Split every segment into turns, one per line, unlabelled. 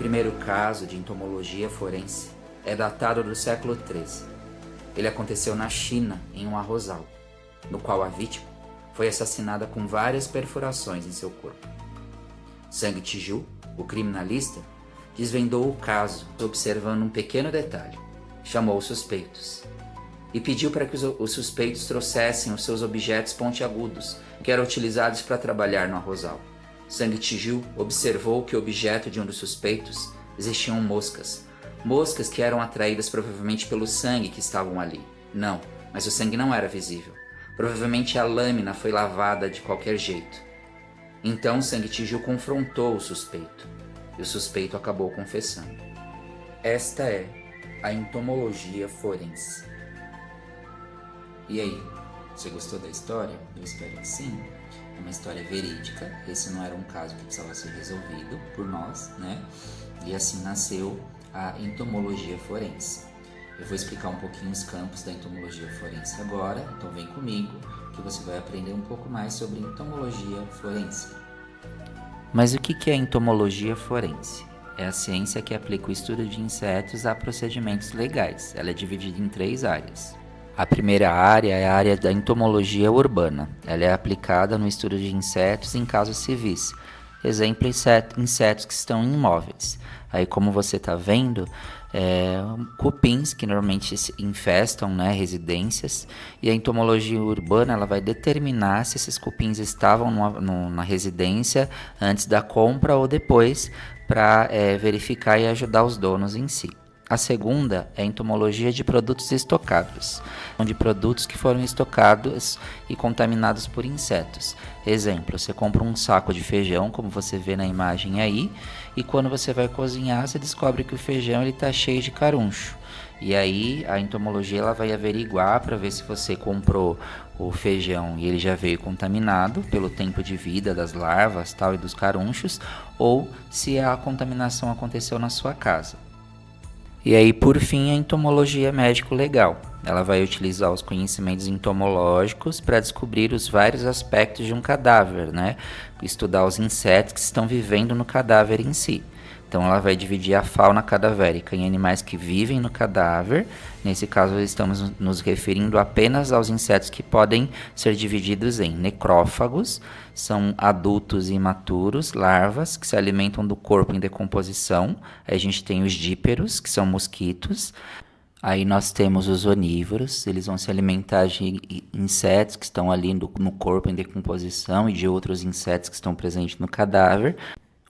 primeiro caso de entomologia forense é datado do século XIII. Ele aconteceu na China, em um arrozal, no qual a vítima foi assassinada com várias perfurações em seu corpo. Zhang Tiju, o criminalista, desvendou o caso observando um pequeno detalhe. Chamou os suspeitos e pediu para que os suspeitos trouxessem os seus objetos pontiagudos, que eram utilizados para trabalhar no arrozal. Zhang Tiju observou que o objeto de um dos suspeitos existiam moscas. Moscas que eram atraídas provavelmente pelo sangue que estavam ali. Não, mas o sangue não era visível. Provavelmente a lâmina foi lavada de qualquer jeito. Então Zhang Tiju confrontou o suspeito, e o suspeito acabou confessando. Esta é a entomologia forense. E aí, você gostou da história? Eu espero que sim. É uma história verídica. Esse não era um caso que precisava ser resolvido por nós, né? E assim nasceu a entomologia forense. Eu vou explicar um pouquinho os campos da entomologia forense agora, então vem comigo que você vai aprender um pouco mais sobre entomologia forense. Mas o que é entomologia forense? É a ciência que aplica o estudo de insetos a procedimentos legais. Ela é dividida em 3 áreas. A primeira área é a área da entomologia urbana. Ela é aplicada no estudo de insetos em casos civis. Exemplo, insetos que estão em imóveis. Aí, como você está vendo, cupins que normalmente infestam, né, residências, e a entomologia urbana ela vai determinar se esses cupins estavam na residência antes da compra ou depois, para verificar e ajudar os donos em si. A segunda é a entomologia de produtos estocados, de produtos que foram estocados e contaminados por insetos. Exemplo, você compra um saco de feijão, como você vê na imagem aí, e quando você vai cozinhar, você descobre que o feijão está cheio de caruncho. E aí a entomologia ela vai averiguar para ver se você comprou o feijão e ele já veio contaminado pelo tempo de vida das larvas tal, e dos carunchos, ou se a contaminação aconteceu na sua casa. E aí, por fim, a entomologia médico-legal. Ela vai utilizar os conhecimentos entomológicos para descobrir os vários aspectos de um cadáver, né? Estudar os insetos que estão vivendo no cadáver em si. Então, ela vai dividir a fauna cadavérica em animais que vivem no cadáver. Nesse caso, estamos nos referindo apenas aos insetos que podem ser divididos em necrófagos, são adultos e imaturos, larvas, que se alimentam do corpo em decomposição. Aí a gente tem os díperos, que são mosquitos. Aí nós temos os onívoros, eles vão se alimentar de insetos que estão ali no corpo em decomposição e de outros insetos que estão presentes no cadáver.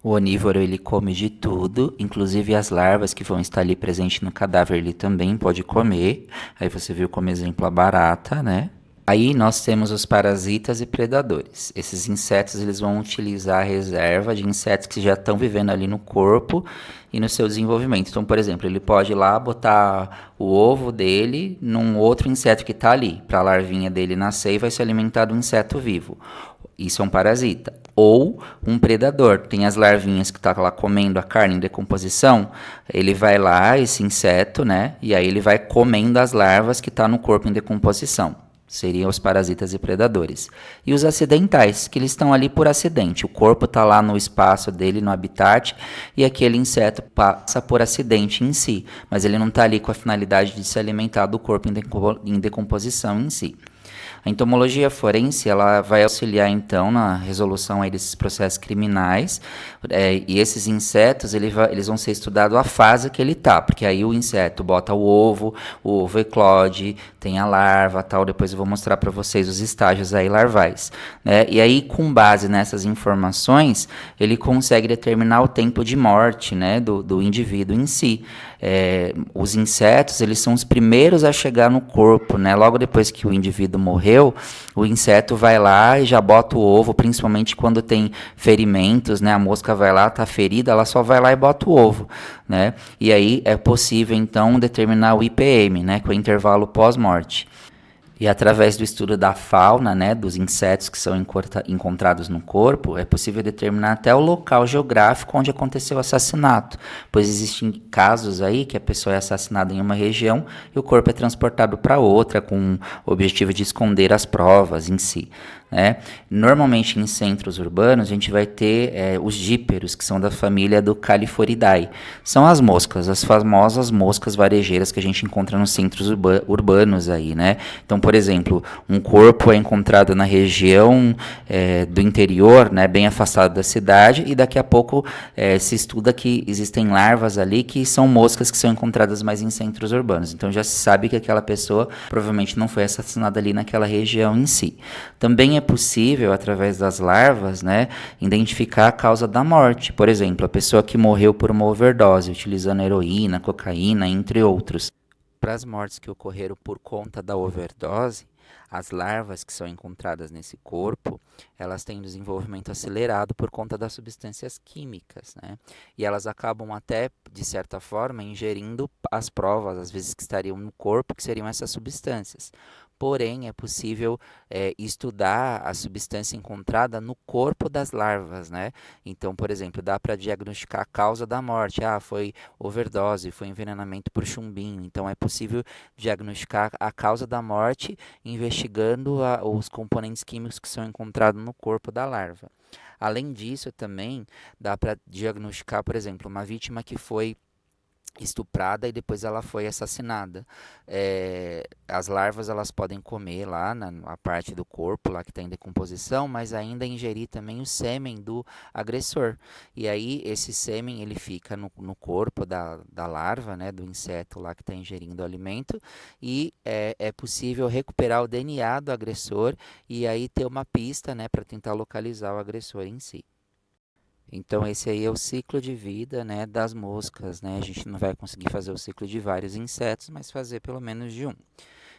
O onívoro ele come de tudo, inclusive as larvas que vão estar ali presentes no cadáver ele também pode comer. Aí você viu como exemplo a barata, né? Aí nós temos os parasitas e predadores. Esses insetos eles vão utilizar a reserva de insetos que já estão vivendo ali no corpo e no seu desenvolvimento. Então, por exemplo, ele pode ir lá botar o ovo dele num outro inseto que está ali, para a larvinha dele nascer e vai se alimentar do inseto vivo. Isso é um parasita. Ou um predador. Tem as larvinhas que estão lá comendo a carne em decomposição. Ele vai lá, esse inseto, né? E aí ele vai comendo as larvas que estão no corpo em decomposição. Seriam os parasitas e predadores. E os acidentais, que eles estão ali por acidente. O corpo está lá no espaço dele, no habitat, e aquele inseto passa por acidente em si. Mas ele não está ali com a finalidade de se alimentar do corpo em decomposição em si. A entomologia forense ela vai auxiliar, então, na resolução aí desses processos criminais, e esses insetos eles vão ser estudados a fase que ele está, porque aí o inseto bota o ovo eclode, tem a larva, tal, depois eu vou mostrar para vocês os estágios aí larvais, né? E aí, com base nessas informações, ele consegue determinar o tempo de morte, né, do indivíduo em si. Os insetos eles são os primeiros a chegar no corpo, né? Logo depois que o indivíduo morreu, o inseto vai lá e já bota o ovo, principalmente quando tem ferimentos, né? A mosca vai lá, está ferida, ela só vai lá e bota o ovo, né? E aí é possível então determinar o IPM, né? Que é o intervalo pós-morte. E através do estudo da fauna, né, dos insetos que são encontrados no corpo, é possível determinar até o local geográfico onde aconteceu o assassinato, pois existem casos aí que a pessoa é assassinada em uma região e o corpo é transportado para outra com o objetivo de esconder as provas em si. né? Normalmente em centros urbanos a gente vai ter os díperos, que são da família do Califoridae. São as moscas, as famosas moscas varejeiras que a gente encontra nos centros urbanos aí, né? Então, por exemplo, um corpo é encontrado na região do interior, né, bem afastado da cidade, e daqui a pouco se estuda que existem larvas ali que são moscas que são encontradas mais em centros urbanos. Então já se sabe que aquela pessoa provavelmente não foi assassinada ali naquela região em si. Também é possível, através das larvas, né, identificar a causa da morte. Por exemplo, a pessoa que morreu por uma overdose, utilizando heroína, cocaína, entre outros. Para as mortes que ocorreram por conta da overdose, as larvas que são encontradas nesse corpo, elas têm um desenvolvimento acelerado por conta das substâncias químicas, né? E elas acabam até, de certa forma, ingerindo as provas, às vezes que estariam no corpo, que seriam essas substâncias. Porém, é possível estudar a substância encontrada no corpo das larvas, né? Então, por exemplo, dá para diagnosticar a causa da morte. Ah, foi overdose, foi envenenamento por chumbinho. Então, é possível diagnosticar a causa da morte investigando os componentes químicos que são encontrados no corpo da larva. Além disso, também dá para diagnosticar, por exemplo, uma vítima que foi estuprada e depois ela foi assassinada. As larvas elas podem comer lá na parte do corpo lá que está em decomposição, mas ainda ingerir também o sêmen do agressor. E aí esse sêmen ele fica no corpo da larva, né, do inseto lá que está ingerindo o alimento, e é possível recuperar o DNA do agressor e aí ter uma pista, né, para tentar localizar o agressor em si. Então esse aí é o ciclo de vida, né, das moscas, né? A gente não vai conseguir fazer o ciclo de vários insetos, mas fazer pelo menos de um.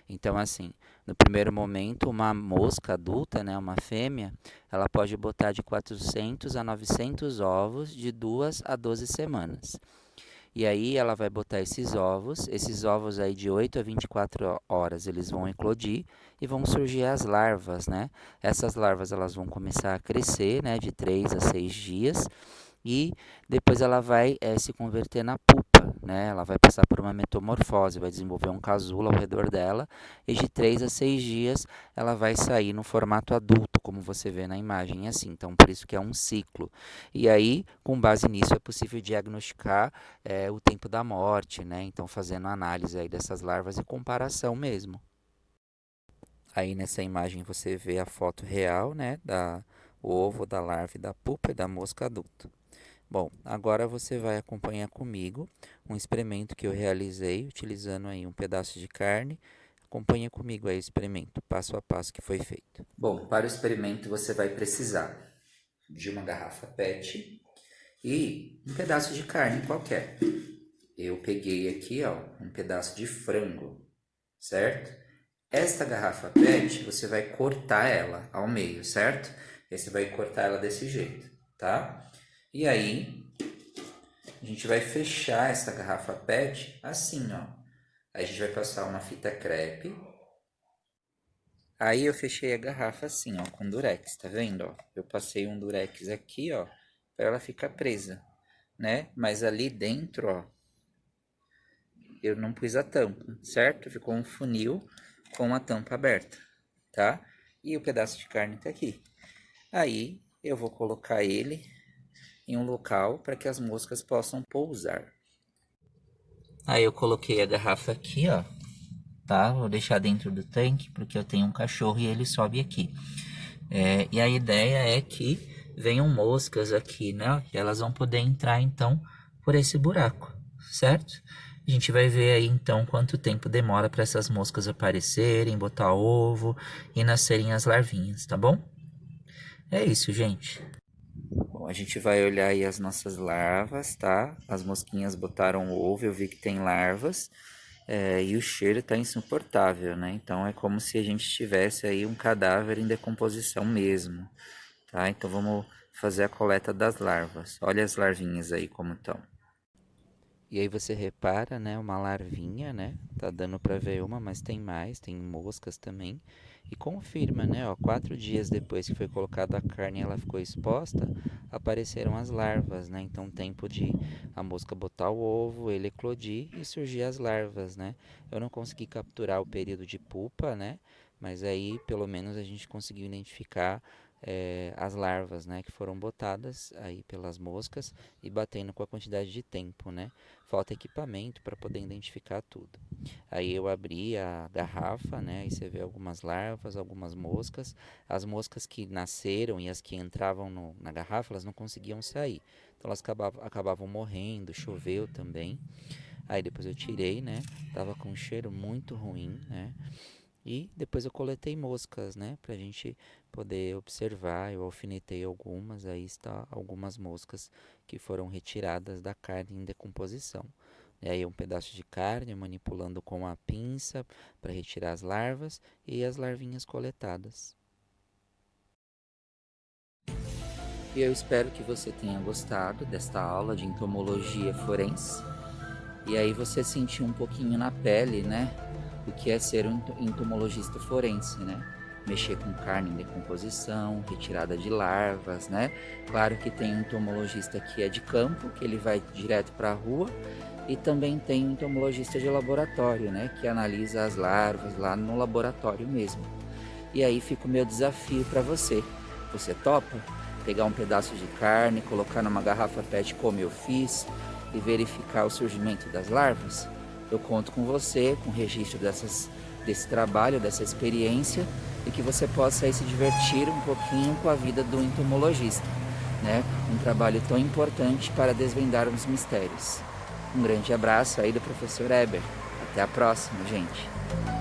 Então assim, no primeiro momento, uma mosca adulta, né, uma fêmea, ela pode botar de 400 a 900 ovos de 2 a 12 semanas. E aí ela vai botar esses ovos aí de 8 a 24 horas, eles vão eclodir e vão surgir as larvas, né? Essas larvas elas vão começar a crescer, né, de 3 a 6 dias e depois ela vai se converter na pupa, né? Ela vai passar por uma metamorfose, vai desenvolver um casulo ao redor dela e de 3 a 6 dias ela vai sair no formato adulto, como você vê na imagem assim. Então, por isso que é um ciclo. E aí, com base nisso, é possível diagnosticar o tempo da morte, né? Então, fazendo análise aí dessas larvas e comparação mesmo. Aí nessa imagem você vê a foto real, né, da o ovo, da larva e da pupa e da mosca adulta. Bom, agora você vai acompanhar comigo um experimento que eu realizei utilizando aí um pedaço de carne. Acompanha comigo aí o experimento, passo a passo que foi feito. Bom, para o experimento você vai precisar de uma garrafa PET e um pedaço de carne qualquer. Eu peguei aqui, ó, um pedaço de frango, certo? Esta garrafa PET, você vai cortar ela ao meio, certo? E você vai cortar ela desse jeito, tá? E aí, a gente vai fechar essa garrafa PET assim, ó. Aí a gente vai passar uma fita crepe. Aí eu fechei a garrafa assim, ó, com durex, tá vendo, ó? Eu passei um durex aqui, ó, para ela ficar presa, né? Mas ali dentro, ó, eu não pus a tampa, certo? Ficou um funil com a tampa aberta, tá? E o pedaço de carne tá aqui. Aí eu vou colocar ele em um local para que as moscas possam pousar. Aí eu coloquei a garrafa aqui, ó, tá? Vou deixar dentro do tanque porque eu tenho um cachorro e ele sobe aqui. E a ideia é que venham moscas aqui, né? E elas vão poder entrar então por esse buraco, certo? A gente vai ver aí então quanto tempo demora para essas moscas aparecerem, botar ovo e nascerem as larvinhas, tá bom? É isso, gente. Bom, a gente vai olhar aí as nossas larvas, tá? As mosquinhas botaram ovo, eu vi que tem larvas. E o cheiro tá insuportável, né? Então é como se a gente tivesse aí um cadáver em decomposição mesmo, tá? Então vamos fazer a coleta das larvas. Olha as larvinhas aí como estão. E aí você repara, né, uma larvinha, né? Tá dando para ver uma, mas tem mais, tem moscas também. E confirma, né, ó, 4 dias depois que foi colocada a carne e ela ficou exposta, apareceram as larvas, né? Então tempo de a mosca botar o ovo, ele eclodir e surgir as larvas, né? Eu não consegui capturar o período de pupa, né? Mas aí, pelo menos, a gente conseguiu identificar as larvas, né, que foram botadas aí pelas moscas e batendo com a quantidade de tempo, né? Falta equipamento para poder identificar tudo. Aí eu abri a garrafa, né? Aí você vê algumas larvas, algumas moscas. As moscas que nasceram e as que entravam na garrafa, elas não conseguiam sair. Então elas acabavam morrendo, choveu também. Aí depois eu tirei, né? Tava com um cheiro muito ruim, né? E depois eu coletei moscas, né? Pra gente poder observar. Eu alfinetei algumas, aí está algumas moscas que foram retiradas da carne em decomposição. E aí um pedaço de carne manipulando com a pinça para retirar as larvas e as larvinhas coletadas. E eu espero que você tenha gostado desta aula de entomologia forense. E aí você sentiu um pouquinho na pele, né? O que é ser um entomologista forense, né? Mexer com carne em decomposição, retirada de larvas, né? Claro que tem um entomologista que é de campo, que ele vai direto para a rua, e também tem um entomologista de laboratório, né? Que analisa as larvas lá no laboratório mesmo. E aí fica o meu desafio para você. Você topa pegar um pedaço de carne, colocar numa garrafa PET como eu fiz e verificar o surgimento das larvas? Eu conto com você, com o registro desse trabalho, dessa experiência, e que você possa aí se divertir um pouquinho com a vida do entomologista, né? Um trabalho tão importante para desvendar os mistérios. Um grande abraço aí do professor Eber. Até a próxima, gente.